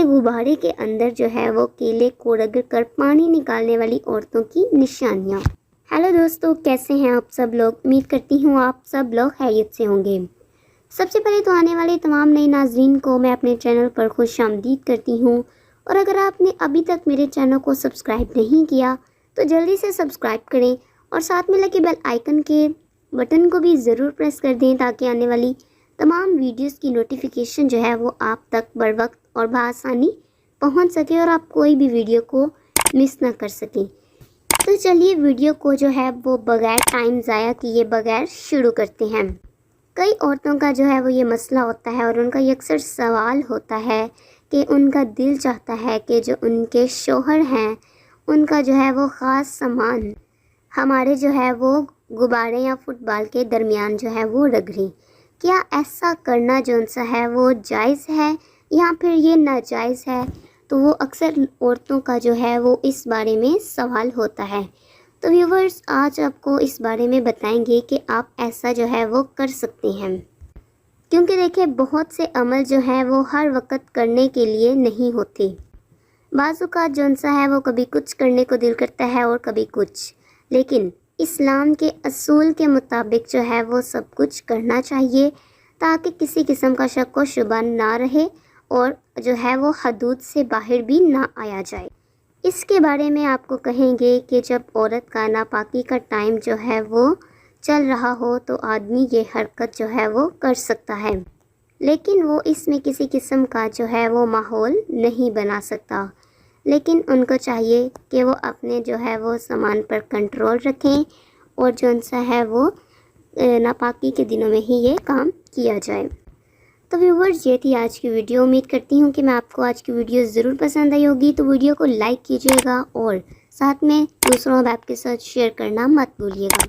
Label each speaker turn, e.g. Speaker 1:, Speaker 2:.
Speaker 1: غبارے کے اندر جو ہے وہ کیلے کو رگڑ کر پانی نکالنے والی عورتوں کی نشانیاں۔ ہیلو دوستو، کیسے ہیں آپ سب لوگ؟ امید کرتی ہوں آپ سب لوگ خیریت سے ہوں گے۔ سب سے پہلے تو آنے والے تمام نئے ناظرین کو میں اپنے چینل پر خوش آمدید کرتی ہوں، اور اگر آپ نے ابھی تک میرے چینل کو سبسکرائب نہیں کیا تو جلدی سے سبسکرائب کریں اور ساتھ میں لگے بیل آئیکن کے بٹن کو بھی ضرور پریس کر دیں تاکہ آنے والی تمام ویڈیوز کی نوٹیفیکیشن جو ہے وہ آپ تک بر وقت اور بآسانی پہنچ سکے اور آپ کوئی بھی ویڈیو کو مس نہ کر سکیں۔ تو چلیے ویڈیو کو جو ہے وہ بغیر ٹائم ضائع کیے بغیر شروع کرتے ہیں۔ کئی عورتوں کا جو ہے وہ یہ مسئلہ ہوتا ہے اور ان کا یہ اکثر سوال ہوتا ہے کہ ان کا دل چاہتا ہے کہ جو ان کے شوہر ہیں ان کا جو ہے وہ خاص سامان ہمارے جو ہے وہ غبارے یا فٹ بال کے درمیان جو ہے وہ رگڑیں۔ کیا ایسا کرنا جو ان سا ہے وہ جائز ہے یا پھر یہ ناجائز ہے؟ تو وہ اکثر عورتوں کا جو ہے وہ اس بارے میں سوال ہوتا ہے۔ تو ویورز، آج آپ کو اس بارے میں بتائیں گے کہ آپ ایسا جو ہے وہ کر سکتے ہیں، کیونکہ دیکھیں بہت سے عمل جو ہیں وہ ہر وقت کرنے کے لیے نہیں ہوتے۔ بعض اوقات جو ان سا ہے وہ کبھی کچھ کرنے کو دل کرتا ہے اور کبھی کچھ، لیکن اسلام کے اصول کے مطابق جو ہے وہ سب کچھ کرنا چاہیے تاکہ کسی قسم کا شک و شبہ نہ رہے اور جو ہے وہ حدود سے باہر بھی نہ آیا جائے۔ اس کے بارے میں آپ کو کہیں گے کہ جب عورت کا ناپاکی کا ٹائم جو ہے وہ چل رہا ہو تو آدمی یہ حرکت جو ہے وہ کر سکتا ہے، لیکن وہ اس میں کسی قسم کا جو ہے وہ ماحول نہیں بنا سکتا۔ لیکن ان کو چاہیے کہ وہ اپنے جو ہے وہ سامان پر کنٹرول رکھیں اور جو ان سا ہے وہ ناپاکی کے دنوں میں ہی یہ کام کیا جائے۔ تو ویورز، یہ تھی آج کی ویڈیو۔ امید کرتی ہوں کہ میں آپ کو آج کی ویڈیو ضرور پسند آئی ہوگی، تو ویڈیو کو لائک کیجیے گا اور ساتھ میں دوسروں احباب کے ساتھ شیئر کرنا مت بھولیے گا۔